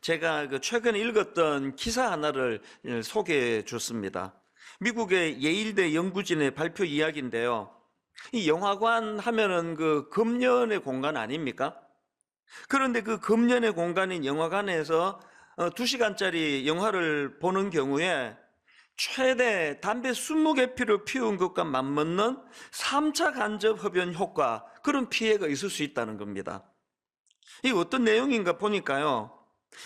제가 최근에 읽었던 기사 하나를 소개해 줬습니다. 미국의 예일대 연구진의 발표 이야기인데요. 이 영화관 하면은 그 금연의 공간 아닙니까? 그런데 그 금연의 공간인 영화관에서 2시간짜리 영화를 보는 경우에 최대 담배 20개 피를 피운 것과 맞먹는 3차 간접 흡연 효과, 그런 피해가 있을 수 있다는 겁니다. 이게 어떤 내용인가 보니까요.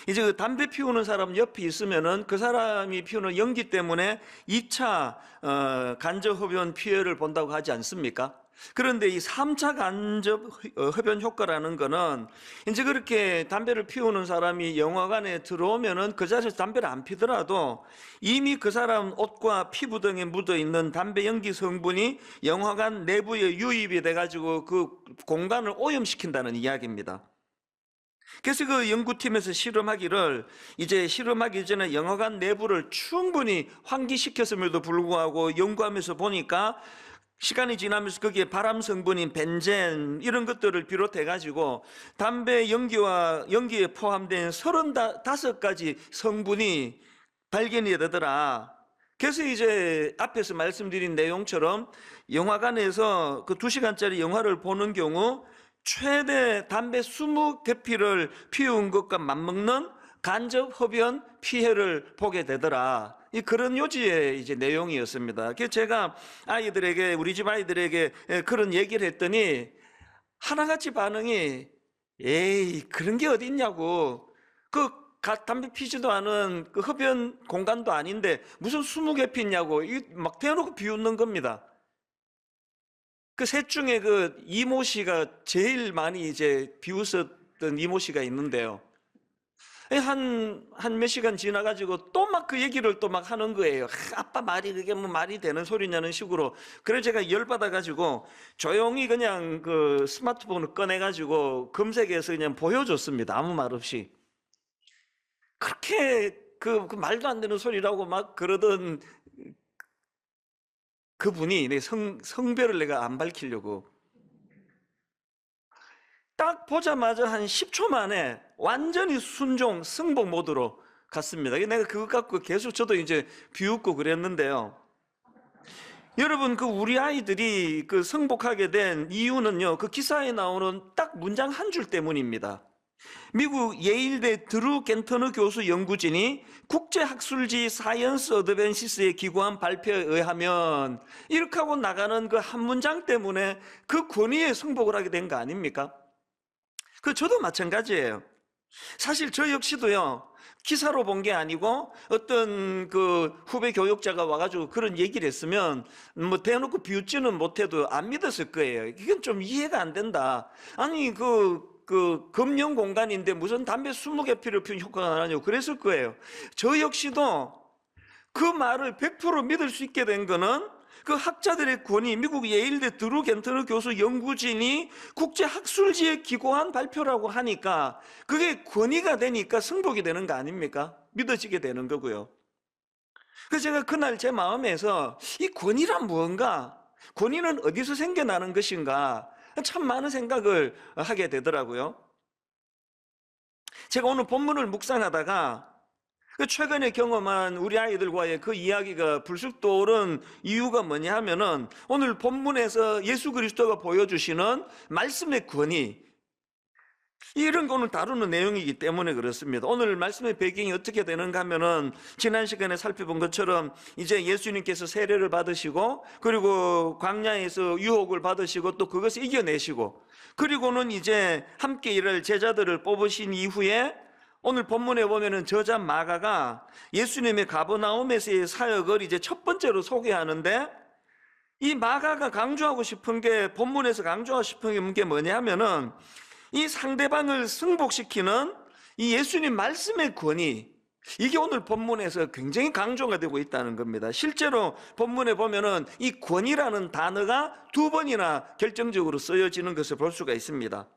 이제 그 담배 피우는 사람 옆에 있으면은 그 사람이 피우는 연기 때문에 2차 간접 흡연 피해를 본다고 하지 않습니까? 그런데 이 3차 간접 흡연 효과라는 거는 이제 그렇게 담배를 피우는 사람이 영화관에 들어오면은 그 자리에서 담배를 안 피더라도 이미 그 사람 옷과 피부 등에 묻어 있는 담배 연기 성분이 영화관 내부에 유입이 돼가지고 그 공간을 오염시킨다는 이야기입니다. 그래서 그 연구팀에서 실험하기를, 이제 실험하기 전에 영화관 내부를 충분히 환기시켰음에도 불구하고 연구하면서 보니까 시간이 지나면서 거기에 발암 성분인 벤젠 이런 것들을 비롯해 가지고 담배 연기에 포함된 35가지 성분이 발견이 되더라. 그래서 이제 앞에서 말씀드린 내용처럼 영화관에서 그 2시간짜리 영화를 보는 경우 최대 담배 20개피를 피운 것과 맞먹는 간접 흡연 피해를 보게 되더라. 그런 요지의 이제 내용이었습니다. 그래서 제가 우리 집 아이들에게 그런 얘기를 했더니 하나같이 반응이, 에이, 그런 게 어디 있냐고. 담배 피지도 않은 그 흡연 공간도 아닌데 무슨 20개 피냐고 막 대놓고 비웃는 겁니다. 그 셋 중에 그 이모 씨가 제일 많이 이제 비웃었던 이모 씨가 있는데요. 한 몇 시간 지나가지고 또 막 그 얘기를 또 막 하는 거예요. 아빠 말이 그게 뭐 말이 되는 소리냐는 식으로. 그래서 제가 열받아가지고 조용히 그냥 그 스마트폰을 꺼내가지고 검색해서 그냥 보여줬습니다. 아무 말 없이. 그렇게 그 말도 안 되는 소리라고 막 그러던 그분이 내 성별을 내가 안 밝히려고 딱 보자마자 한 10초 만에 완전히 순종, 승복 모드로 갔습니다. 내가 그거 갖고 계속 저도 이제 비웃고 그랬는데요. 여러분, 그 우리 아이들이 그 승복하게 된 이유는요, 그 기사에 나오는 딱 문장 한 줄 때문입니다. 미국 예일대 드루 겐터너 교수 연구진이 국제학술지 사이언스 어드밴시스에 기고한 발표에 의하면 이렇게 하고 나가는 그 한 문장 때문에 그 권위에 승복을 하게 된 거 아닙니까? 저도 마찬가지예요. 사실 저 역시도요, 기사로 본 게 아니고 어떤 그 후배 교육자가 와가지고 그런 얘기를 했으면 뭐 대놓고 비웃지는 못해도 안 믿었을 거예요. 이건 좀 이해가 안 된다. 아니 금연 공간인데 무슨 담배 20개 피를 피운 효과가 나냐고 그랬을 거예요. 저 역시도 그 말을 100% 믿을 수 있게 된 거는 그 학자들의 권위, 미국 예일대 드루 겐터너 교수 연구진이 국제학술지에 기고한 발표라고 하니까 그게 권위가 되니까 승복이 되는 거 아닙니까? 믿어지게 되는 거고요. 그래서 제가 그날 제 마음에서 이 권위란 무언가? 권위는 어디서 생겨나는 것인가? 참 많은 생각을 하게 되더라고요. 제가 오늘 본문을 묵상하다가 최근에 경험한 우리 아이들과의 그 이야기가 불쑥 떠오른 이유가 뭐냐 하면은 오늘 본문에서 예수 그리스도가 보여주시는 말씀의 권위, 이런 거 오늘 다루는 내용이기 때문에 그렇습니다. 오늘 말씀의 배경이 어떻게 되는가 하면은 지난 시간에 살펴본 것처럼 이제 예수님께서 세례를 받으시고 그리고 광야에서 유혹을 받으시고 또 그것을 이겨내시고 그리고는 이제 함께 일할 제자들을 뽑으신 이후에 오늘 본문에 보면은 저자 마가가 예수님의 가버나움에서의 사역을 이제 첫 번째로 소개하는데 이 마가가 강조하고 싶은 게, 본문에서 강조하고 싶은 게 뭐냐 하면은 이 상대방을 승복시키는 이 예수님 말씀의 권위, 이게 오늘 본문에서 굉장히 강조가 되고 있다는 겁니다. 실제로 본문에 보면은 이 권위라는 단어가 2번이나 결정적으로 쓰여지는 것을 볼 수가 있습니다.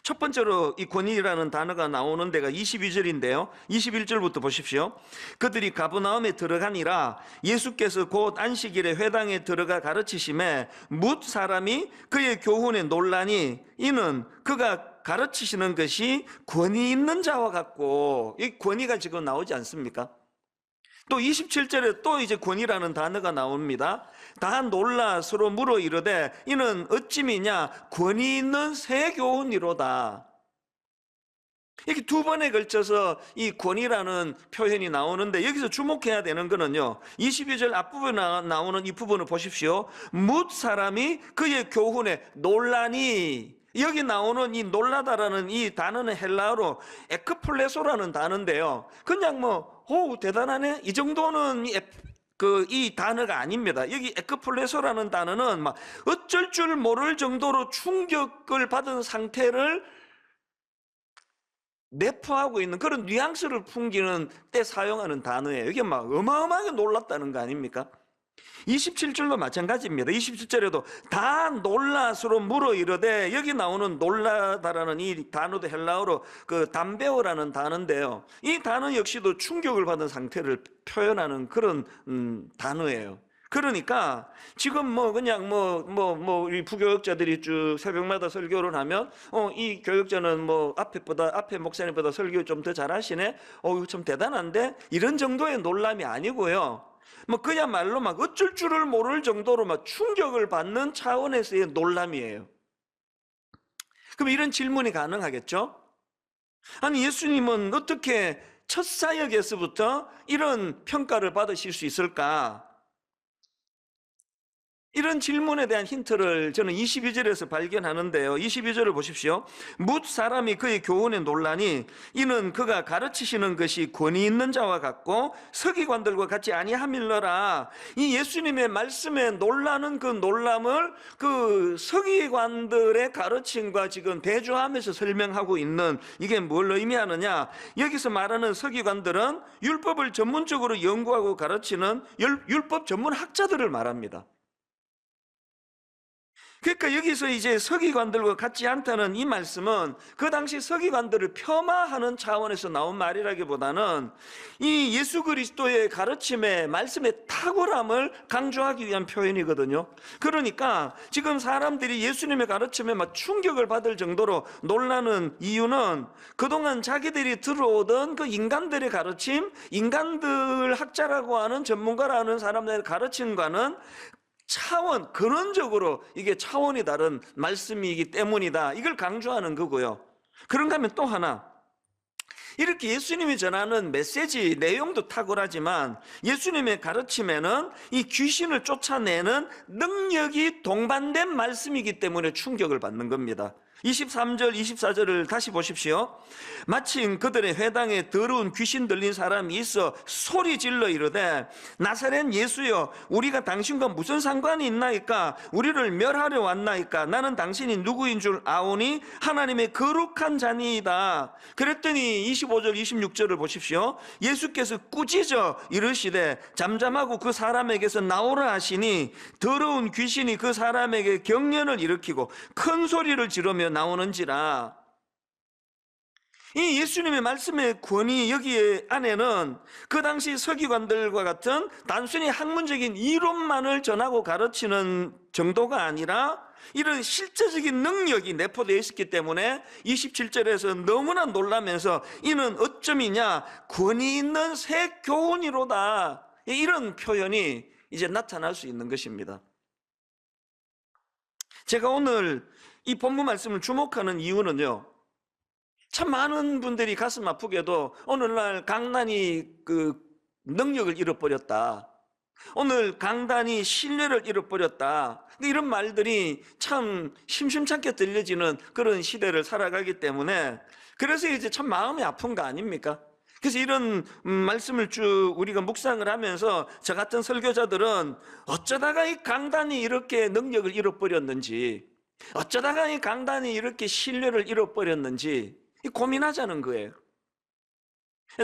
첫 번째로 이 권위라는 단어가 나오는 데가 22절인데요. 21절부터 보십시오. 그들이 가버나움에 들어가니라 예수께서 곧 안식일에 회당에 들어가 가르치심에 뭇 사람이 그의 교훈에 놀라니 이는 그가 가르치시는 것이 권위 있는 자와 같고, 이 권위가 지금 나오지 않습니까? 또 27절에 또 이제 권위라는 단어가 나옵니다. 다 놀라 서로 물어 이르되 이는 어찌미냐 권위 있는 새 교훈이로다. 이렇게 두 번에 걸쳐서 이 권위라는 표현이 나오는데, 여기서 주목해야 되는 거는요, 22절 앞부분에 나오는 이 부분을 보십시오. 뭇 사람이 그의 교훈에 놀라니, 여기 나오는 이 놀라다라는 이 단어는 헬라어로 에크플레소라는 단어인데요, 그냥 오 대단하네 이 정도는 이 단어가 아닙니다. 여기 에크플레소라는 단어는 막 어쩔 줄 모를 정도로 충격을 받은 상태를 내포하고 있는 그런 뉘앙스를 풍기는 때 사용하는 단어예요. 이게 막 어마어마하게 놀랐다는 거 아닙니까? 27절도 마찬가지입니다. 27절에도 다 놀라 서로 물어 이르되, 여기 나오는 놀라다라는 이 단어도 헬라어로 그 담베오라는 단어인데요, 이 단어 역시도 충격을 받은 상태를 표현하는 그런 단어예요. 그러니까 지금 그냥 우리 부교역자들이 쭉 새벽마다 설교를 하면 이 교역자는 앞에 목사님보다 설교 좀 더 잘하시네, 참 대단한데, 이런 정도의 놀람이 아니고요, 그야말로 막 어쩔 줄을 모를 정도로 막 충격을 받는 차원에서의 놀람이에요. 그럼 이런 질문이 가능하겠죠? 아니, 예수님은 어떻게 첫 사역에서부터 이런 평가를 받으실 수 있을까? 이런 질문에 대한 힌트를 저는 22절에서 발견하는데요, 22절을 보십시오. 뭇 사람이 그의 교훈에 놀라니 이는 그가 가르치시는 것이 권위 있는 자와 같고 서기관들과 같이 아니함일러라. 이 예수님의 말씀에 놀라는 그 놀람을 그 서기관들의 가르침과 지금 대조하면서 설명하고 있는, 이게 뭘 의미하느냐, 여기서 말하는 서기관들은 율법을 전문적으로 연구하고 가르치는 율법 전문 학자들을 말합니다. 그러니까 여기서 이제 서기관들과 같지 않다는 이 말씀은 그 당시 서기관들을 폄하하는 차원에서 나온 말이라기보다는 이 예수 그리스도의 가르침의 말씀의 탁월함을 강조하기 위한 표현이거든요. 그러니까 지금 사람들이 예수님의 가르침에 막 충격을 받을 정도로 놀라는 이유는 그동안 자기들이 들어오던 그 인간들의 가르침, 인간들 학자라고 하는 전문가라는 사람들의 가르침과는 근원적으로 이게 차원이 다른 말씀이기 때문이다, 이걸 강조하는 거고요. 그런가 하면 또 하나, 이렇게 예수님이 전하는 메시지 내용도 탁월하지만 예수님의 가르침에는 이 귀신을 쫓아내는 능력이 동반된 말씀이기 때문에 충격을 받는 겁니다. 23절 24절을 다시 보십시오. 마침 그들의 회당에 더러운 귀신 들린 사람이 있어 소리 질러 이르되 나사렛 예수여, 우리가 당신과 무슨 상관이 있나이까? 우리를 멸하려 왔나이까? 나는 당신이 누구인 줄 아오니 하나님의 거룩한 자니이다. 그랬더니 25절 26절을 보십시오. 예수께서 꾸짖어 이르시되 잠잠하고 그 사람에게서 나오라 하시니 더러운 귀신이 그 사람에게 경련을 일으키고 큰 소리를 지르며 나오는지라. 이 예수님의 말씀의 권위, 여기 안에는 그 당시 서기관들과 같은 단순히 학문적인 이론만을 전하고 가르치는 정도가 아니라 이런 실제적인 능력이 내포되어 있었기 때문에 27절에서 너무나 놀라면서 이는 어쩌미냐 권위 있는 새 교훈이로다, 이런 표현이 이제 나타날 수 있는 것입니다. 제가 오늘 이 본문 말씀을 주목하는 이유는요, 참 많은 분들이 가슴 아프게도 오늘날 강단이 그 능력을 잃어버렸다, 오늘 강단이 신뢰를 잃어버렸다, 이런 말들이 참 심심찮게 들려지는 그런 시대를 살아가기 때문에, 그래서 이제 참 마음이 아픈 거 아닙니까? 그래서 이런 말씀을 쭉 우리가 묵상을 하면서 저 같은 설교자들은 어쩌다가 이 강단이 이렇게 능력을 잃어버렸는지, 어쩌다가 이 강단이 이렇게 신뢰를 잃어버렸는지 고민하자는 거예요.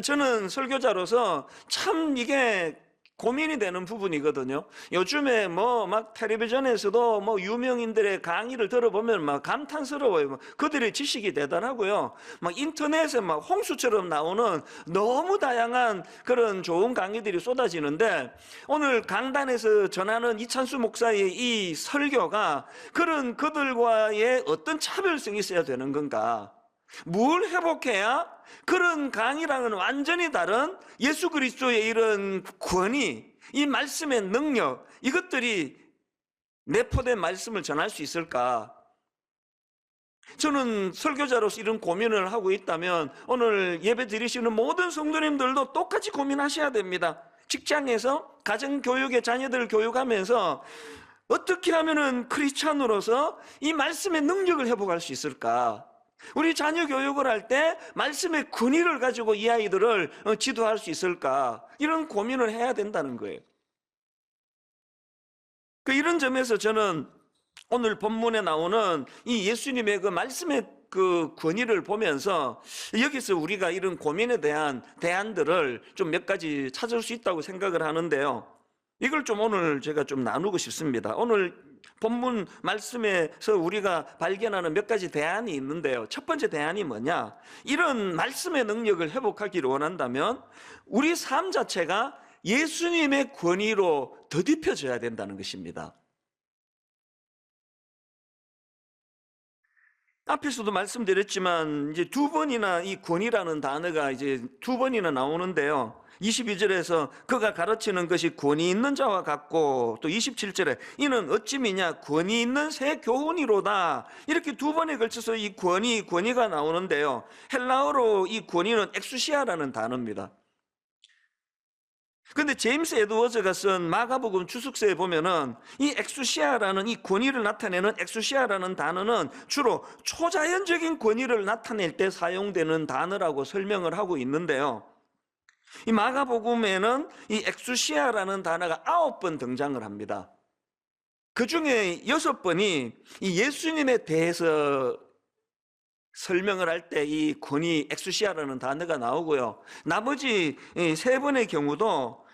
저는 설교자로서 참 이게 고민이 되는 부분이거든요. 요즘에 뭐 막 텔레비전에서도 뭐 유명인들의 강의를 들어보면 막 감탄스러워요. 그들의 지식이 대단하고요. 막 인터넷에 막 홍수처럼 나오는 너무 다양한 그런 좋은 강의들이 쏟아지는데, 오늘 강단에서 전하는 이찬수 목사의 이 설교가 그런 그들과의 어떤 차별성이 있어야 되는 건가? 뭘 회복해야 그런 강이랑은 완전히 다른 예수 그리스도의 이런 권위, 이 말씀의 능력, 이것들이 내포된 말씀을 전할 수 있을까? 저는 설교자로서 이런 고민을 하고 있다면 오늘 예배 드리시는 모든 성도님들도 똑같이 고민하셔야 됩니다. 직장에서 가정교육의 자녀들을 교육하면서 어떻게 하면은 크리스찬으로서 이 말씀의 능력을 회복할 수 있을까? 우리 자녀 교육을 할 때 말씀의 권위를 가지고 이 아이들을 지도할 수 있을까? 이런 고민을 해야 된다는 거예요. 이런 점에서 저는 오늘 본문에 나오는 이 예수님의 그 말씀의 그 권위를 보면서 여기서 우리가 이런 고민에 대한 대안들을 좀 몇 가지 찾을 수 있다고 생각을 하는데요. 이걸 좀 오늘 제가 좀 나누고 싶습니다. 오늘 본문 말씀에서 우리가 발견하는 몇 가지 대안이 있는데요. 첫 번째 대안이 뭐냐? 이런 말씀의 능력을 회복하기를 원한다면 우리 삶 자체가 예수님의 권위로 더딥혀져야 된다는 것입니다. 앞에서도 말씀드렸지만 이제 두 번이나 이 권위라는 단어가 이제 두 번이나 나오는데요. 22절에서 그가 가르치는 것이 권위 있는 자와 같고, 또 27절에 이는 어찌 미냐 권위 있는 새 교훈이로다. 이렇게 두 번에 걸쳐서 이 권위가 나오는데요. 헬라어로 이 권위는 엑수시아라는 단어입니다. 근데 제임스 에드워즈가 쓴 마가복음 주석서에 보면은 이 엑수시아라는 이 권위를 나타내는 엑수시아라는 단어는 주로 초자연적인 권위를 나타낼 때 사용되는 단어라고 설명을 하고 있는데요. 이 마가복음에는 이 엑수시아라는 단어가 9번 등장을 합니다. 그 중에 6번이 이 예수님에 대해서 설명을 할 때 이 권위 엑수시아라는 단어가 나오고요. 나머지 3번의 경우도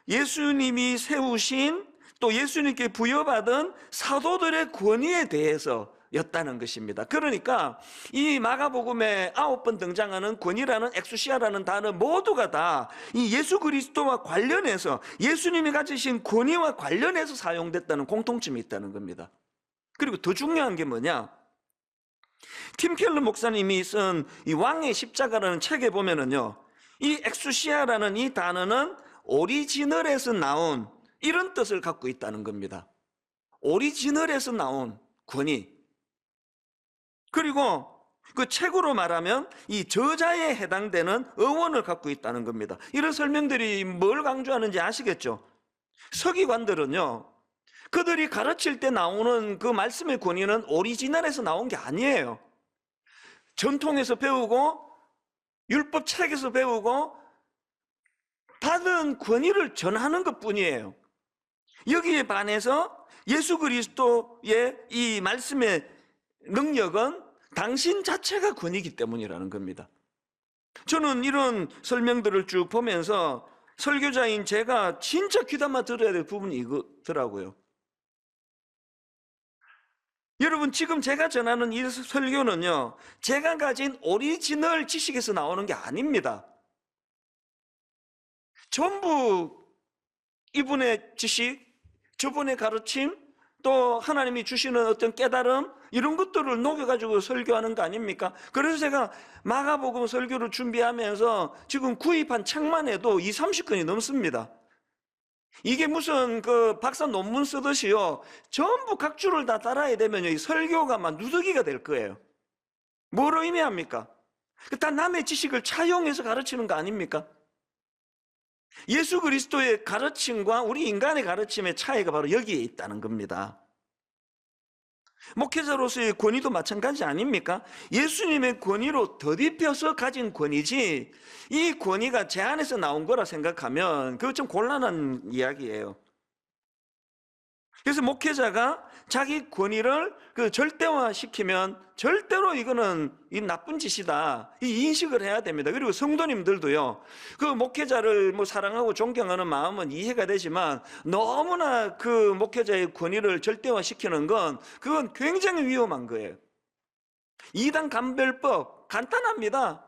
예수님이 세우신 또 예수님께 부여받은 사도들의 권위에 대해서 였다는 것입니다. 그러니까 이 마가복음에 9번 등장하는 권위라는 엑수시아라는 단어 모두가 다 이 예수 그리스도와 관련해서 예수님이 가지신 권위와 관련해서 사용됐다는 공통점이 있다는 겁니다. 그리고 더 중요한 게 뭐냐? 팀 켈러 목사님이 쓴 이 왕의 십자가라는 책에 보면은요, 이 엑수시아라는 이 단어는 오리지널에서 나온 이런 뜻을 갖고 있다는 겁니다. 오리지널에서 나온 권위. 그리고 그 책으로 말하면 이 저자에 해당되는 어원을 갖고 있다는 겁니다. 이런 설명들이 뭘 강조하는지 아시겠죠? 서기관들은요, 그들이 가르칠 때 나오는 그 말씀의 권위는 오리지널에서 나온 게 아니에요. 전통에서 배우고 율법 책에서 배우고 받은 권위를 전하는 것뿐이에요. 여기에 반해서 예수 그리스도의 이 말씀의 능력은 당신 자체가 권위이기 때문이라는 겁니다. 저는 이런 설명들을 쭉 보면서 설교자인 제가 진짜 귀담아 들어야 될 부분이 이거더라고요. 여러분, 지금 제가 전하는 이 설교는요, 제가 가진 오리지널 지식에서 나오는 게 아닙니다. 전부 이분의 지식, 저분의 가르침, 또 하나님이 주시는 어떤 깨달음, 이런 것들을 녹여가지고 설교하는 거 아닙니까? 그래서 제가 마가복음 설교를 준비하면서 지금 구입한 책만 해도 30권이 넘습니다. 이게 무슨 그 박사 논문 쓰듯이요, 전부 각 줄을 다 따라야 되면 이 설교가 막 누더기가 될 거예요. 뭐로 의미합니까? 다 남의 지식을 차용해서 가르치는 거 아닙니까? 예수 그리스도의 가르침과 우리 인간의 가르침의 차이가 바로 여기에 있다는 겁니다. 목회자로서의 권위도 마찬가지 아닙니까? 예수님의 권위로 더딥혀서 가진 권위지, 이 권위가 제 안에서 나온 거라 생각하면 그거 좀 곤란한 이야기예요. 그래서 목회자가 자기 권위를 절대화시키면 절대로 이거는 이 나쁜 짓이다, 이 인식을 해야 됩니다. 그리고 성도님들도요, 그 목회자를 뭐 사랑하고 존경하는 마음은 이해가 되지만 너무나 그 목회자의 권위를 절대화시키는 건 그건 굉장히 위험한 거예요. 이단 감별법 간단합니다.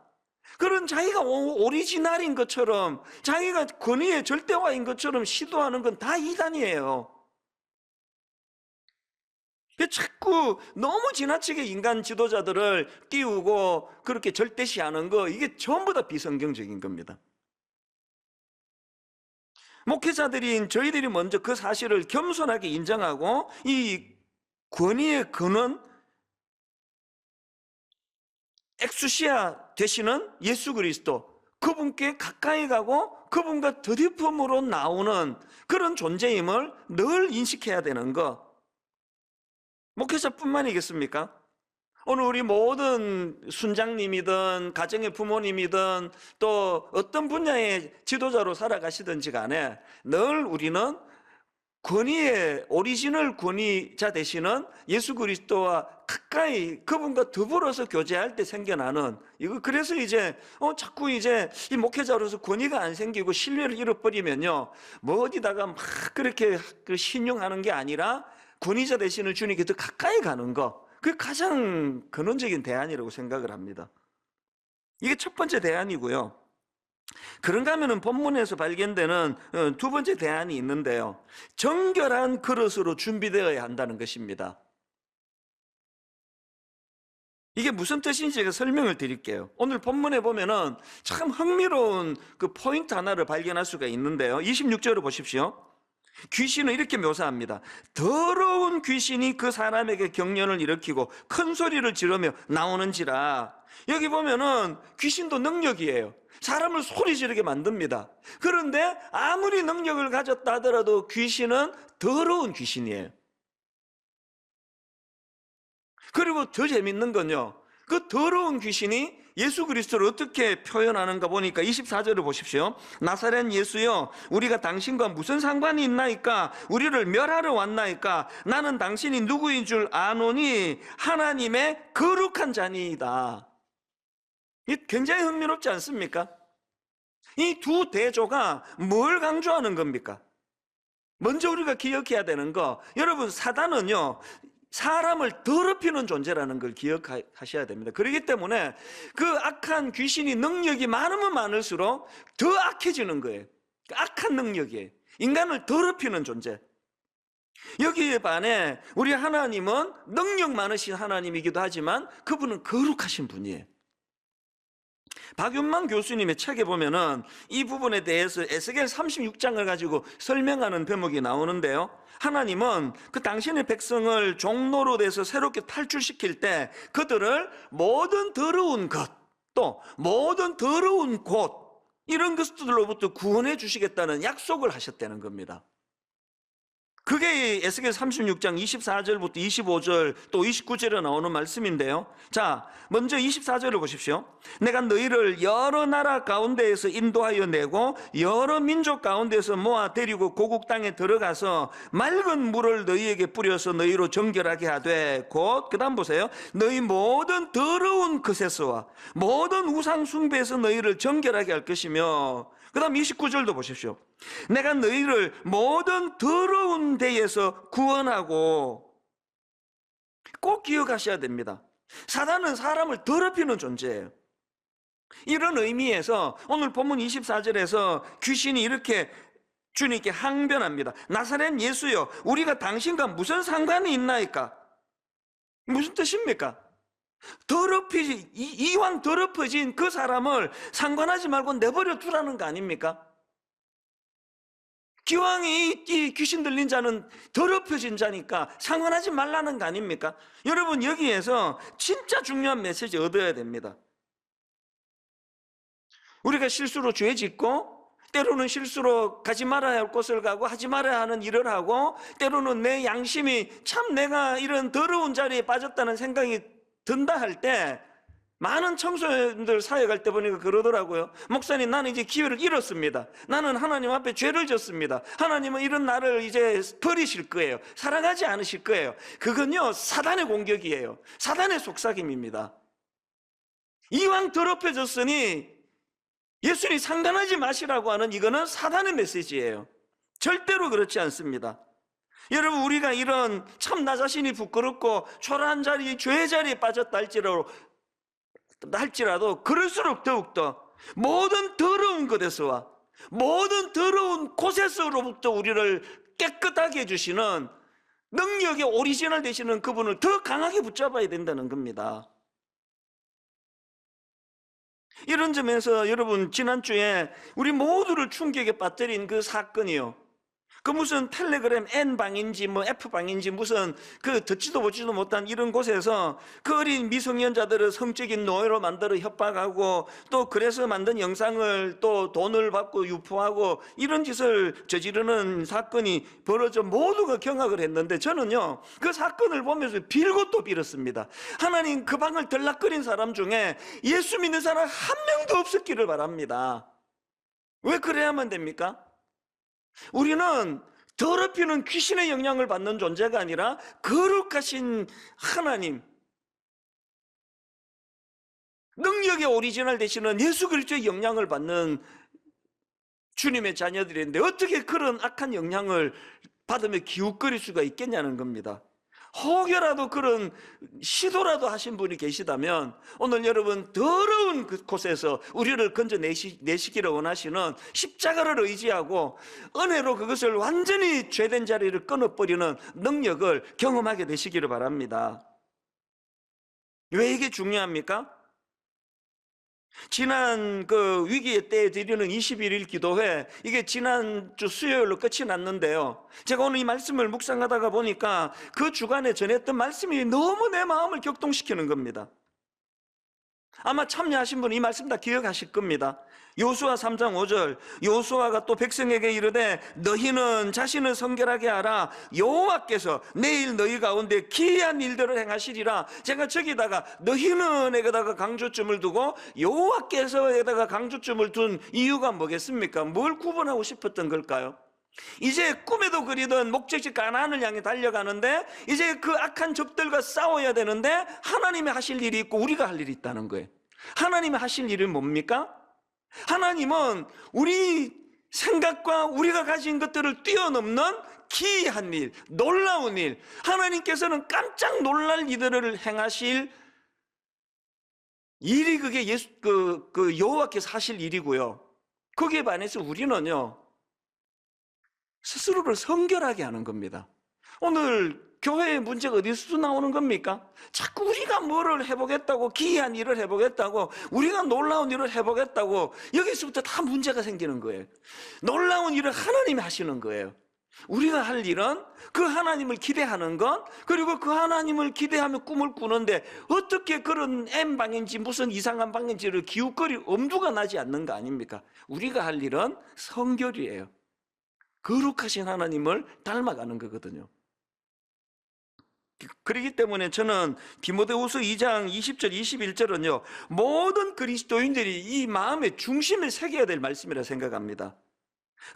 그런 자기가 오리지널인 것처럼, 자기가 권위의 절대화인 것처럼 시도하는 건 다 이단이에요. 자꾸 너무 지나치게 인간 지도자들을 띄우고 그렇게 절대시하는 거, 이게 전부 다 비성경적인 겁니다. 목회자들인 저희들이 먼저 그 사실을 겸손하게 인정하고 이 권위의 근원, 엑수시아 되시는 예수 그리스도, 그분께 가까이 가고 그분과 드디품으로 나오는 그런 존재임을 늘 인식해야 되는 거, 목회자뿐만이겠습니까? 오늘 우리 모든 순장님이든 가정의 부모님이든 또 어떤 분야의 지도자로 살아가시든지 간에 늘 우리는 권위의 오리지널 권위자 되시는 예수 그리스도와 가까이 그분과 더불어서 교제할 때 생겨나는 이거, 그래서 이제 자꾸 이제 이 목회자로서 권위가 안 생기고 신뢰를 잃어버리면요, 뭐 어디다가 막 그렇게 신용하는 게 아니라 권위자 되시는 주님께 더 가까이 가는 거, 그게 가장 근원적인 대안이라고 생각을 합니다. 이게 첫 번째 대안이고요. 그런가 하면은 본문에서 발견되는 두 번째 대안이 있는데요, 정결한 그릇으로 준비되어야 한다는 것입니다. 이게 무슨 뜻인지 제가 설명을 드릴게요. 오늘 본문에 보면은 참 흥미로운 그 포인트 하나를 발견할 수가 있는데요, 26절을 보십시오. 귀신은 이렇게 묘사합니다. 더러운 귀신이 그 사람에게 경련을 일으키고 큰 소리를 지르며 나오는지라. 여기 보면은 귀신도 능력이에요. 사람을 소리 지르게 만듭니다. 그런데 아무리 능력을 가졌다 하더라도 귀신은 더러운 귀신이에요. 그리고 더 재밌는 건요, 그 더러운 귀신이 예수 그리스도를 어떻게 표현하는가 보니까 24절을 보십시오. 나사렛 예수여, 우리가 당신과 무슨 상관이 있나이까? 우리를 멸하러 왔나이까? 나는 당신이 누구인 줄 아노니 하나님의 거룩한 자니이다. 이 굉장히 흥미롭지 않습니까? 이 두 대조가 뭘 강조하는 겁니까? 먼저 우리가 기억해야 되는 거, 여러분, 사단은요 사람을 더럽히는 존재라는 걸 기억하셔야 됩니다. 그렇기 때문에 그 악한 귀신이 능력이 많으면 많을수록 더 악해지는 거예요. 악한 능력이에요. 인간을 더럽히는 존재. 여기에 반해 우리 하나님은 능력 많으신 하나님이기도 하지만 그분은 거룩하신 분이에요. 박윤만 교수님의 책에 보면은 이 부분에 대해서 에스겔 36장을 가지고 설명하는 대목이 나오는데요, 하나님은 그 당신의 백성을 종로로 돼서 새롭게 탈출시킬 때 그들을 모든 더러운 것, 또 모든 더러운 곳, 이런 것들로부터 구원해 주시겠다는 약속을 하셨다는 겁니다. 그게 에스겔 36장 24절부터 25절 또 29절에 나오는 말씀인데요, 자, 먼저 24절을 보십시오. 내가 너희를 여러 나라 가운데에서 인도하여 내고 여러 민족 가운데서 모아 데리고 고국 땅에 들어가서 맑은 물을 너희에게 뿌려서 너희로 정결하게 하되, 곧 그 다음 보세요. 너희 모든 더러운 것에서와 모든 우상 숭배에서 너희를 정결하게 할 것이며, 그 다음 29절도 보십시오. 내가 너희를 모든 더러운 데에서 구원하고. 꼭 기억하셔야 됩니다. 사단은 사람을 더럽히는 존재예요. 이런 의미에서 오늘 본문 24절에서 귀신이 이렇게 주님께 항변합니다. 나사렛 예수여, 우리가 당신과 무슨 상관이 있나이까? 무슨 뜻입니까? 이왕 더럽혀진 그 사람을 상관하지 말고 내버려 두라는 거 아닙니까? 기왕이 이 귀신 들린 자는 더럽혀진 자니까 상관하지 말라는 거 아닙니까? 여러분, 여기에서 진짜 중요한 메시지 얻어야 됩니다. 우리가 실수로 죄 짓고, 때로는 실수로 가지 말아야 할 곳을 가고 하지 말아야 하는 일을 하고, 때로는 내 양심이 참 내가 이런 더러운 자리에 빠졌다는 생각이 든다 할 때 많은 청소년들 사회 갈 때 보니까 그러더라고요. 목사님, 나는 이제 기회를 잃었습니다. 나는 하나님 앞에 죄를 졌습니다. 하나님은 이런 나를 이제 버리실 거예요. 사랑하지 않으실 거예요. 그건요, 사단의 공격이에요. 사단의 속삭임입니다. 이왕 더럽혀졌으니 예수님 상관하지 마시라고 하는 이거는 사단의 메시지예요. 절대로 그렇지 않습니다. 여러분, 우리가 이런 참 나 자신이 부끄럽고 초라한 자리, 죄의 자리에 빠졌다 할지라도 그럴수록 더욱더 모든 더러운 것에서와 모든 더러운 곳에서로부터 우리를 깨끗하게 해주시는 능력의 오리지널 되시는 그분을 더 강하게 붙잡아야 된다는 겁니다. 이런 점에서 여러분, 지난주에 우리 모두를 충격에 빠뜨린 그 사건이요, 그 무슨 텔레그램 N방인지 뭐 F방인지 무슨 그 듣지도 보지도 못한 이런 곳에서 그 어린 미성년자들을 성적인 노예로 만들어 협박하고 또 그래서 만든 영상을 또 돈을 받고 유포하고 이런 짓을 저지르는 사건이 벌어져 모두가 경악을 했는데, 저는요 그 사건을 보면서 빌고 또 빌었습니다. 하나님, 그 방을 들락거린 사람 중에 예수 믿는 사람 한 명도 없었기를 바랍니다. 왜 그래야만 됩니까? 우리는 더럽히는 귀신의 영향을 받는 존재가 아니라 거룩하신 하나님, 능력의 오리지널 되시는 예수 그리스도의 영향을 받는 주님의 자녀들인데 어떻게 그런 악한 영향을 받으며 기웃거릴 수가 있겠냐는 겁니다. 혹여라도 그런 시도라도 하신 분이 계시다면 오늘 여러분, 더러운 곳에서 우리를 건져내시기를 원하시는 십자가를 의지하고 은혜로 그것을 완전히 죄된 자리를 끊어버리는 능력을 경험하게 되시기를 바랍니다. 왜 이게 중요합니까? 지난 그 위기의 때에 드리는 21일 기도회, 이게 지난주 수요일로 끝이 났는데요, 제가 오늘 이 말씀을 묵상하다가 보니까 그 주간에 전했던 말씀이 너무 내 마음을 격동시키는 겁니다. 아마 참여하신 분은 이 말씀 다 기억하실 겁니다. 요수아 3장 5절, 요수아가 또 백성에게 이르되 너희는 자신을 성결하게 하라. 여호와께서 내일 너희 가운데 기이한 일들을 행하시리라. 제가 저기다가 너희는에다가 강조점을 두고 여호와께서에다가 강조점을 둔 이유가 뭐겠습니까? 뭘 구분하고 싶었던 걸까요? 이제 꿈에도 그리던 목적지 가나안을 향해 달려가는데 이제 그 악한 적들과 싸워야 되는데 하나님이 하실 일이 있고 우리가 할 일이 있다는 거예요. 하나님이 하실 일은 뭡니까? 하나님은 우리 생각과 우리가 가진 것들을 뛰어넘는 기이한 일, 놀라운 일, 하나님께서는 깜짝 놀랄 일들을 행하실 일이 그게 여호와께서 하실 일이고요. 거기에 반해서 우리는요, 스스로를 성결하게 하는 겁니다. 오늘 교회의 문제가 어디서 나오는 겁니까? 자꾸 우리가 뭐를 해보겠다고, 기이한 일을 해보겠다고, 우리가 놀라운 일을 해보겠다고, 여기서부터 다 문제가 생기는 거예요. 놀라운 일을 하나님이 하시는 거예요. 우리가 할 일은 그 하나님을 기대하는 것, 그리고 그 하나님을 기대하며 꿈을 꾸는데 어떻게 그런 N방인지 무슨 이상한 방인지를 기웃거릴 엄두가 나지 않는 거 아닙니까? 우리가 할 일은 성결이에요. 거룩하신 하나님을 닮아가는 거거든요. 그렇기 때문에 저는 디모데후서 2장 20절 21절은요 모든 그리스도인들이 이 마음의 중심에 새겨야 될 말씀이라 생각합니다.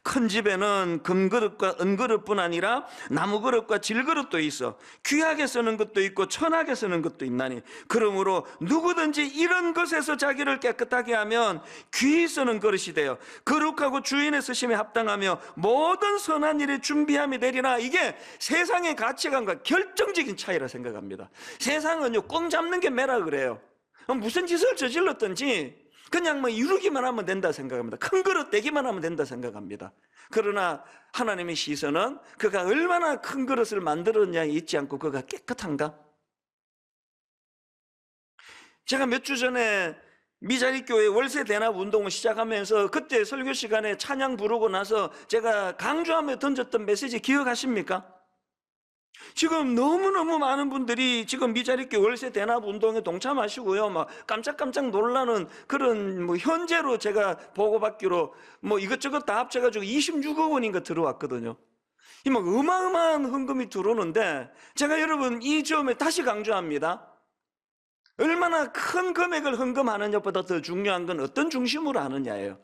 큰 집에는 금그릇과 은그릇뿐 아니라 나무그릇과 질그릇도 있어 귀하게 쓰는 것도 있고 천하게 쓰는 것도 있나니 그러므로 누구든지 이런 것에서 자기를 깨끗하게 하면 귀히 쓰는 그릇이 되어 거룩하고 주인의 쓰심에 합당하며 모든 선한 일에 준비함이 되리라. 이게 세상의 가치관과 결정적인 차이라 생각합니다. 세상은요 꽁 잡는 게 매라 그래요. 무슨 짓을 저질렀든지 그냥 뭐 이루기만 하면 된다 생각합니다. 큰 그릇 되기만 하면 된다 생각합니다. 그러나 하나님의 시선은 그가 얼마나 큰 그릇을 만들었냐에 있지 않고 그가 깨끗한가? 제가 몇 주 전에 미자립교회 월세 대납 운동을 시작하면서 그때 설교 시간에 찬양 부르고 나서 제가 강조하며 던졌던 메시지 기억하십니까? 지금 너무너무 많은 분들이 지금 미자립교 월세 대납 운동에 동참하시고요. 막 깜짝깜짝 놀라는 그런 뭐 현재로 제가 보고받기로 뭐 이것저것 다 합쳐가지고 26억 원인가 들어왔거든요. 이 막 어마어마한 헌금이 들어오는데 제가 여러분 이 점에 다시 강조합니다. 얼마나 큰 금액을 헌금하는 것보다 더 중요한 건 어떤 중심으로 하느냐예요.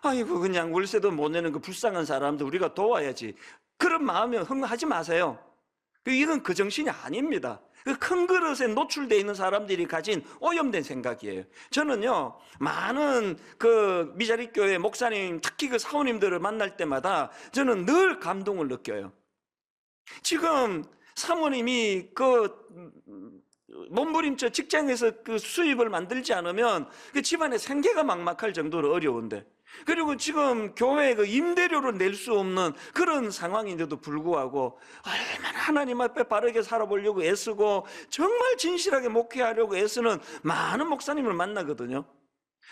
아이고, 그냥 월세도 못 내는 그 불쌍한 사람들 우리가 도와야지. 그런 마음에 헌금하지 마세요. 이건 그 정신이 아닙니다. 그 큰 그릇에 노출되어 있는 사람들이 가진 오염된 생각이에요. 저는요, 많은 그 미자리 교회 목사님, 특히 그 사모님들을 만날 때마다 저는 늘 감동을 느껴요. 지금 사모님이 그 몸부림쳐 직장에서 그 수입을 만들지 않으면 그 집안의 생계가 막막할 정도로 어려운데, 그리고 지금 교회에 그 임대료를 낼 수 없는 그런 상황인데도 불구하고 얼마나 하나님 앞에 바르게 살아보려고 애쓰고 정말 진실하게 목회하려고 애쓰는 많은 목사님을 만나거든요.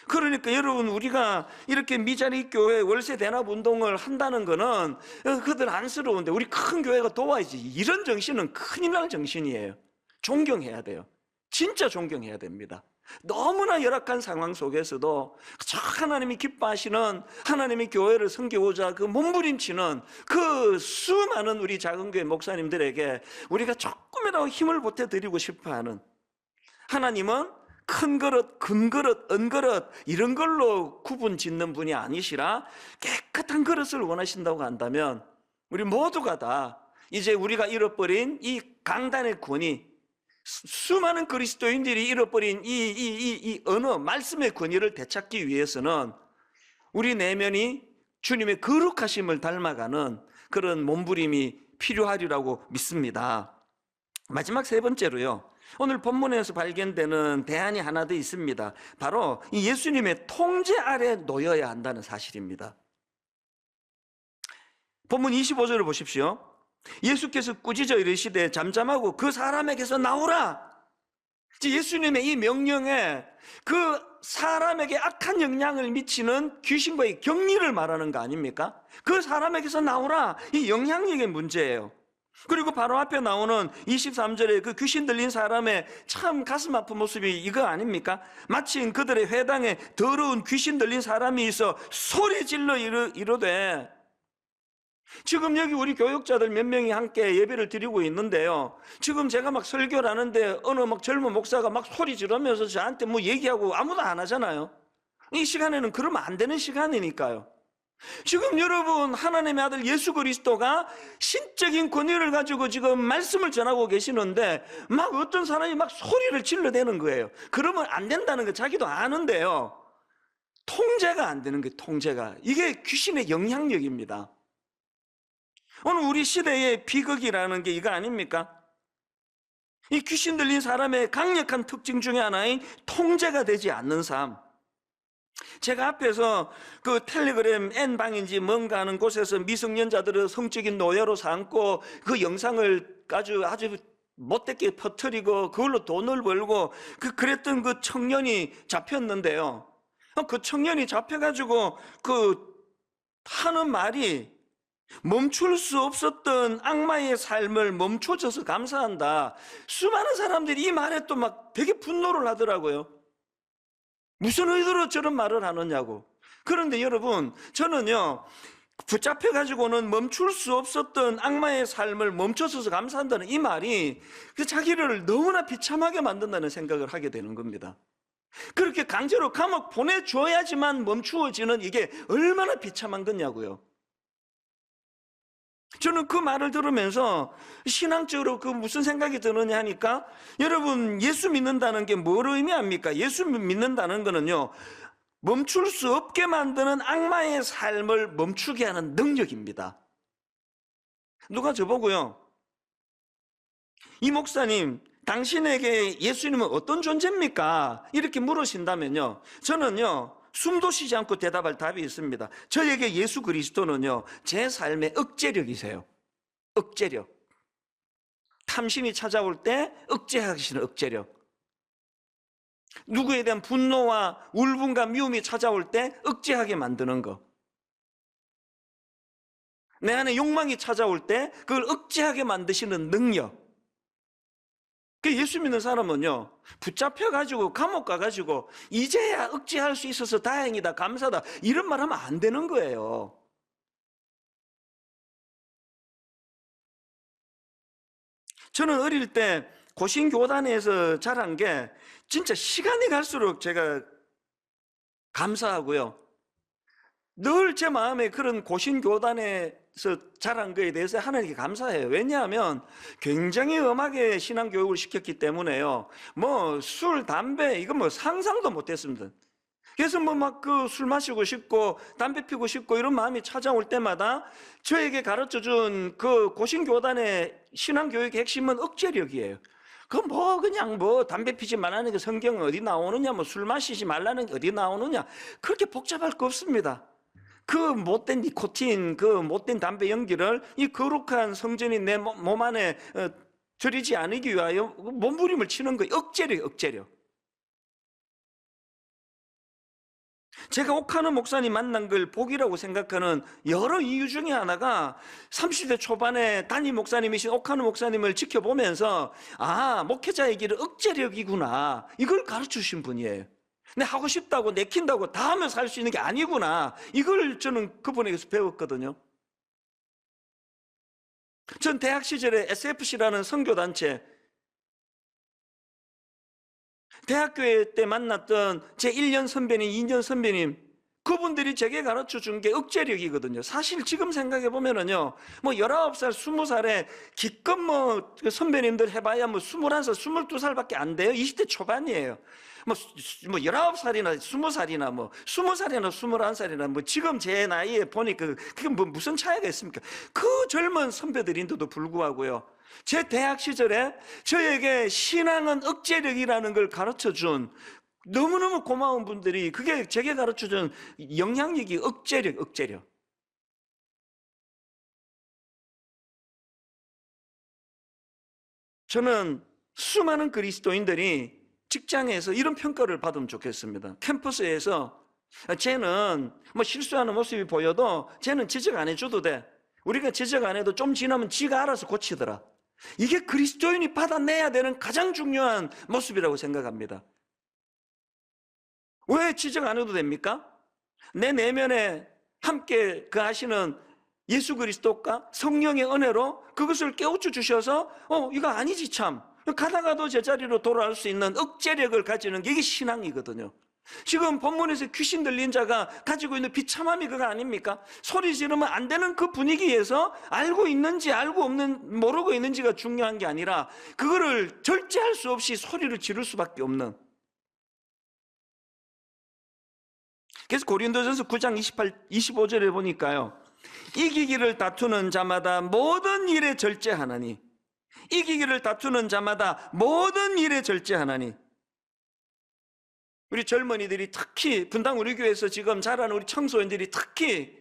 그러니까 여러분, 우리가 이렇게 미자리 교회 월세 대납 운동을 한다는 거는 그들 안쓰러운데 우리 큰 교회가 도와야지, 이런 정신은 큰일 날 정신이에요. 존경해야 돼요. 진짜 존경해야 됩니다. 너무나 열악한 상황 속에서도 저 하나님이 기뻐하시는, 하나님이 교회를 섬기고자 그 몸부림치는 그 수많은 우리 작은 교회 목사님들에게 우리가 조금이라도 힘을 보태드리고 싶어하는, 하나님은 큰 그릇, 금 그릇, 은 그릇 이런 걸로 구분 짓는 분이 아니시라 깨끗한 그릇을 원하신다고 한다면 우리 모두가 다 이제 우리가 잃어버린 이 강단의 권위, 수많은 그리스도인들이 잃어버린 이 언어, 말씀의 권위를 되찾기 위해서는 우리 내면이 주님의 거룩하심을 닮아가는 그런 몸부림이 필요하리라고 믿습니다. 마지막 세 번째로요, 오늘 본문에서 발견되는 대안이 하나 더 있습니다. 바로 이 예수님의 통제 아래 놓여야 한다는 사실입니다. 본문 25절을 보십시오. 예수께서 꾸짖어 이르시되 잠잠하고 그 사람에게서 나오라. 예수님의 이 명령에 그 사람에게 악한 영향을 미치는 귀신과의 격리를 말하는 거 아닙니까? 그 사람에게서 나오라. 이 영향력의 문제예요. 그리고 바로 앞에 나오는 23절에 그 귀신 들린 사람의 참 가슴 아픈 모습이 이거 아닙니까? 마침 그들의 회당에 더러운 귀신 들린 사람이 있어 소리 질러 이르되, 지금 여기 우리 교육자들 몇 명이 함께 예배를 드리고 있는데요, 지금 제가 막 설교를 하는데 어느 막 젊은 목사가 막 소리 지르면서 저한테 뭐 얘기하고 아무도 안 하잖아요. 이 시간에는 그러면 안 되는 시간이니까요. 지금 여러분, 하나님의 아들 예수 그리스도가 신적인 권위를 가지고 지금 말씀을 전하고 계시는데 막 어떤 사람이 막 소리를 질러대는 거예요. 그러면 안 된다는 거 자기도 아는데요, 통제가 안 되는 거예요. 통제가. 이게 귀신의 영향력입니다. 오늘 우리 시대의 비극이라는 게 이거 아닙니까? 이 귀신 들린 사람의 강력한 특징 중에 하나인 통제가 되지 않는 삶. 제가 앞에서 그 텔레그램 N방인지 뭔가 하는 곳에서 미성년자들을 성적인 노예로 삼고 그 영상을 아주 못되게 퍼뜨리고 그걸로 돈을 벌고 그랬던 그 청년이 잡혔는데요, 그 청년이 잡혀가지고 그 하는 말이 멈출 수 없었던 악마의 삶을 멈춰줘서 감사한다. 수많은 사람들이 이 말에 또 막 되게 분노를 하더라고요. 무슨 의도로 저런 말을 하느냐고. 그런데 여러분, 저는요, 붙잡혀가지고는 멈출 수 없었던 악마의 삶을 멈춰서서 감사한다는 이 말이 자기를 너무나 비참하게 만든다는 생각을 하게 되는 겁니다. 그렇게 강제로 감옥 보내줘야지만 멈추어지는 이게 얼마나 비참한 거냐고요. 저는 그 말을 들으면서 신앙적으로 그 무슨 생각이 드느냐 하니까, 여러분, 예수 믿는다는 게 뭘 의미합니까? 예수 믿는다는 거는요, 멈출 수 없게 만드는 악마의 삶을 멈추게 하는 능력입니다. 누가 저보고요, 이 목사님, 당신에게 예수님은 어떤 존재입니까? 이렇게 물으신다면요, 저는요, 숨도 쉬지 않고 대답할 답이 있습니다. 저에게 예수 그리스도는요, 제 삶의 억제력이세요. 억제력. 탐심이 찾아올 때 억제하시는 억제력. 누구에 대한 분노와 울분과 미움이 찾아올 때 억제하게 만드는 거. 내 안에 욕망이 찾아올 때 그걸 억제하게 만드시는 능력. 예수 믿는 사람은요, 붙잡혀가지고 감옥 가가지고 이제야 억제할 수 있어서 다행이다, 감사다, 이런 말 하면 안 되는 거예요. 저는 어릴 때 고신교단에서 자란 게 진짜 시간이 갈수록 제가 감사하고요. 늘 제 마음에 그런 고신교단에서 자란 거에 대해서 하나님께 감사해요. 왜냐하면 굉장히 엄하게 신앙교육을 시켰기 때문에요. 뭐 술, 담배 이거 뭐 상상도 못했습니다. 그래서 뭐 막 그 술 마시고 싶고 담배 피우고 싶고 이런 마음이 찾아올 때마다 저에게 가르쳐 준 그 고신교단의 신앙교육의 핵심은 억제력이에요. 그 뭐 그냥 뭐 담배 피지 말라는 게 성경은 어디 나오느냐, 뭐 술 마시지 말라는 게 어디 나오느냐, 그렇게 복잡할 거 없습니다. 그 못된 니코틴, 그 못된 담배 연기를 이 거룩한 성전이 내 몸 안에 들이지 않기 위하여 몸부림을 치는 거예요. 억제력. 제가 오카노 목사님 만난 걸 복이라고 생각하는 여러 이유 중에 하나가 30대 초반에 담임 목사님이신 오카노 목사님을 지켜보면서 아, 목회자의 길은 억제력이구나, 이걸 가르쳐 주신 분이에요. 내 하고 싶다고 내킨다고 다 하면 살 수 있는 게 아니구나, 이걸 저는 그분에게서 배웠거든요. 전 대학 시절에 SFC라는 선교단체, 대학교에 때 만났던 제 1년 선배님, 2년 선배님, 그분들이 제게 가르쳐 준 게 억제력이거든요. 사실 지금 생각해 보면은요, 뭐 19살, 20살에 기껏 뭐 선배님들 해봐야 뭐 21살, 22살밖에 안 돼요. 20대 초반이에요. 뭐 19살이나 20살이나 뭐 20살이나 21살이나 뭐 지금 제 나이에 보니까 그게 뭐 무슨 차이가 있습니까? 그 젊은 선배들인데도 불구하고요, 제 대학 시절에 저에게 신앙은 억제력이라는 걸 가르쳐 준 너무너무 고마운 분들이, 그게 제게 가르쳐 준 영향력이 억제력. 저는 수많은 그리스도인들이 직장에서 이런 평가를 받으면 좋겠습니다. 캠퍼스에서 쟤는 뭐 실수하는 모습이 보여도 쟤는 지적 안 해줘도 돼. 우리가 지적 안 해도 좀 지나면 지가 알아서 고치더라. 이게 그리스도인이 받아내야 되는 가장 중요한 모습이라고 생각합니다. 왜 지적 안 해도 됩니까? 내 내면에 함께 그 하시는 예수 그리스도과 성령의 은혜로 그것을 깨우쳐 주셔서 이거 아니지 참, 가다가도 제자리로 돌아올 수 있는 억제력을 가지는 게 이게 신앙이거든요. 지금 본문에서 귀신 들린 자가 가지고 있는 비참함이 그거 아닙니까? 소리 지르면 안 되는 그 분위기에서 알고 있는지 모르고 있는지가 중요한 게 아니라 그거를 절제할 수 없이 소리를 지를 수밖에 없는. 그래서 고린도전서 9장 25절에 보니까요, 이기기를 다투는 자마다 모든 일에 절제하나니, 이기기를 다투는 자마다 모든 일에 절제하나니. 우리 젊은이들이 특히 분당 우리 교회에서 지금 자라는 우리 청소년들이 특히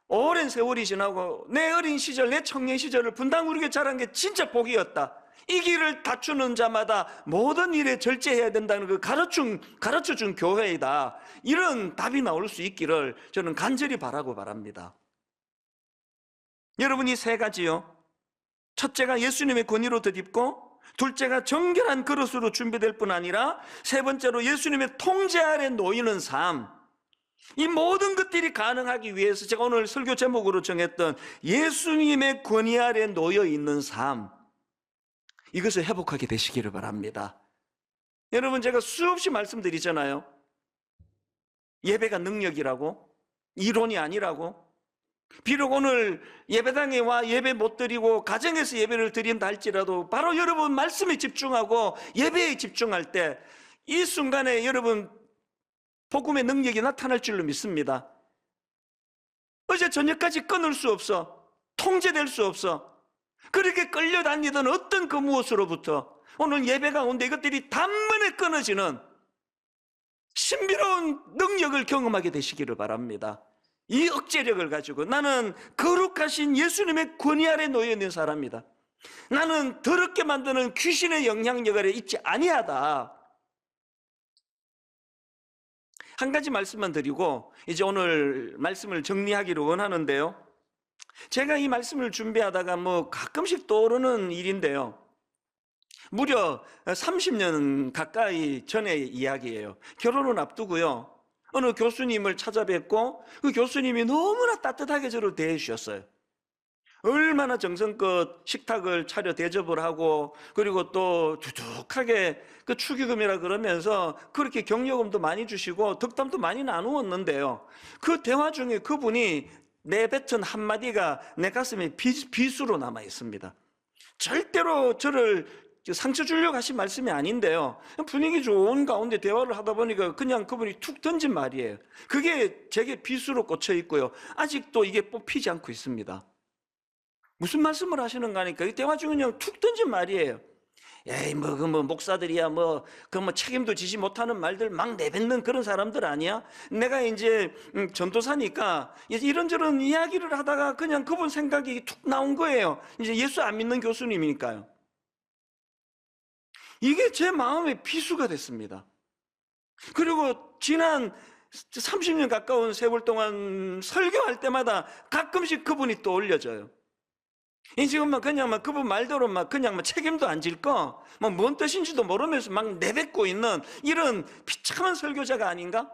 오랜 세월이 지나고 내 어린 시절, 내 청년 시절을 분당 우리 교회 자란 게 진짜 복이었다. 이 길을 다투는 자마다 모든 일에 절제해야 된다는 그 가르쳐준 교회이다. 이런 답이 나올 수 있기를 저는 간절히 바랍니다. 여러분이 세 가지요. 첫째가 예수님의 권위로 덧입고, 둘째가 정결한 그릇으로 준비될 뿐 아니라 세 번째로 예수님의 통제 아래 놓이는 삶. 이 모든 것들이 가능하기 위해서 제가 오늘 설교 제목으로 정했던 예수님의 권위 아래 놓여 있는 삶, 이것을 회복하게 되시기를 바랍니다. 여러분, 제가 수없이 말씀드리잖아요. 예배가 능력이라고, 이론이 아니라고. 비록 오늘 예배당에 와 예배 못 드리고 가정에서 예배를 드린다 할지라도 바로 여러분 말씀에 집중하고 예배에 집중할 때 이 순간에 여러분 복음의 능력이 나타날 줄로 믿습니다. 어제 저녁까지 끊을 수 없어. 통제될 수 없어. 그렇게 끌려다니던 어떤 그 무엇으로부터 오늘 예배 가운데 이것들이 단번에 끊어지는 신비로운 능력을 경험하게 되시기를 바랍니다. 이 억제력을 가지고 나는 거룩하신 예수님의 권위 아래 놓여 있는 사람이다. 나는 더럽게 만드는 귀신의 영향력 아래 있지 아니하다. 한 가지 말씀만 드리고 이제 오늘 말씀을 정리하기를 원하는데요. 제가 이 말씀을 준비하다가 가끔씩 떠오르는 일인데요. 무려 30년 가까이 전의 이야기예요. 결혼을 앞두고요, 어느 교수님을 찾아뵙고 그 교수님이 너무나 따뜻하게 저를 대해 주셨어요. 얼마나 정성껏 식탁을 차려 대접을 하고, 그리고 또 두둑하게 그 축의금이라 그러면서 그렇게 경력금도 많이 주시고 덕담도 많이 나누었는데요. 그 대화 중에 그분이 내뱉은 한마디가 내 가슴에 비수로 남아 있습니다. 절대로 저를 상처 주려고 하신 말씀이 아닌데요, 분위기 좋은 가운데 대화를 하다 보니까 그냥 그분이 툭 던진 말이에요. 그게 제게 비수로 꽂혀 있고요, 아직도 이게 뽑히지 않고 있습니다. 무슨 말씀을 하시는가 하니까 이 대화 중에 그냥 툭 던진 말이에요. 에이, 목사들이야, 책임도 지지 못하는 말들 막 내뱉는 그런 사람들 아니야? 내가 이제 전도사니까 이런저런 이야기를 하다가 그냥 그분 생각이 툭 나온 거예요. 이제 예수 안 믿는 교수님이니까요. 이게 제 마음의 비수가 됐습니다. 그리고 지난 30년 가까운 세월 동안 설교할 때마다 가끔씩 그분이 또 올려져요. 지금 그냥 그분 말대로 그냥 책임도 안 질 거, 뭔 뜻인지도 모르면서 막 내뱉고 있는 이런 비참한 설교자가 아닌가?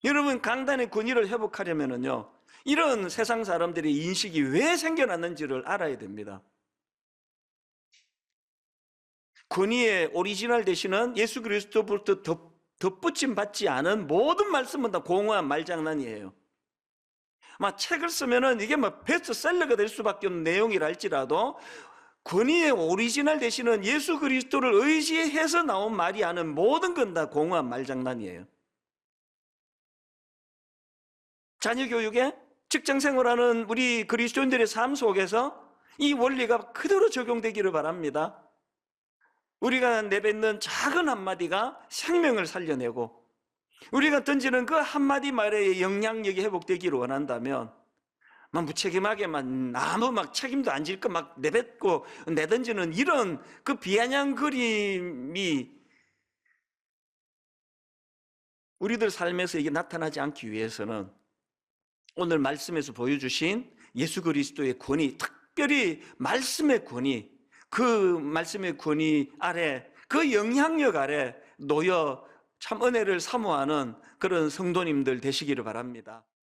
여러분, 강단의 권위를 회복하려면요, 이런 세상 사람들의 인식이 왜 생겨났는지를 알아야 됩니다. 권위의 오리지널 되시는 예수 그리스도부터 덧붙임 받지 않은 모든 말씀은 다 공허한 말장난이에요. 책을 쓰면은 이게 베스트셀러가 될 수밖에 없는 내용이라 할지라도 권위의 오리지널 되시는 예수 그리스도를 의지해서 나온 말이 아닌 모든 건 다 공허한 말장난이에요. 자녀 교육에, 직장 생활하는 우리 그리스도인들의 삶 속에서 이 원리가 그대로 적용되기를 바랍니다. 우리가 내뱉는 작은 한마디가 생명을 살려내고, 우리가 던지는 그 한마디 말의 영향력이 회복되기를 원한다면 무책임하게만 아무 책임도 안 질 거 내뱉고 내던지는 이런 그 비아냥거림이 우리들 삶에서 이게 나타나지 않기 위해서는 오늘 말씀에서 보여주신 예수 그리스도의 권위, 특별히 말씀의 권위, 그 말씀의 권위 아래, 그 영향력 아래 놓여 참 은혜를 사모하는 그런 성도님들 되시기를 바랍니다.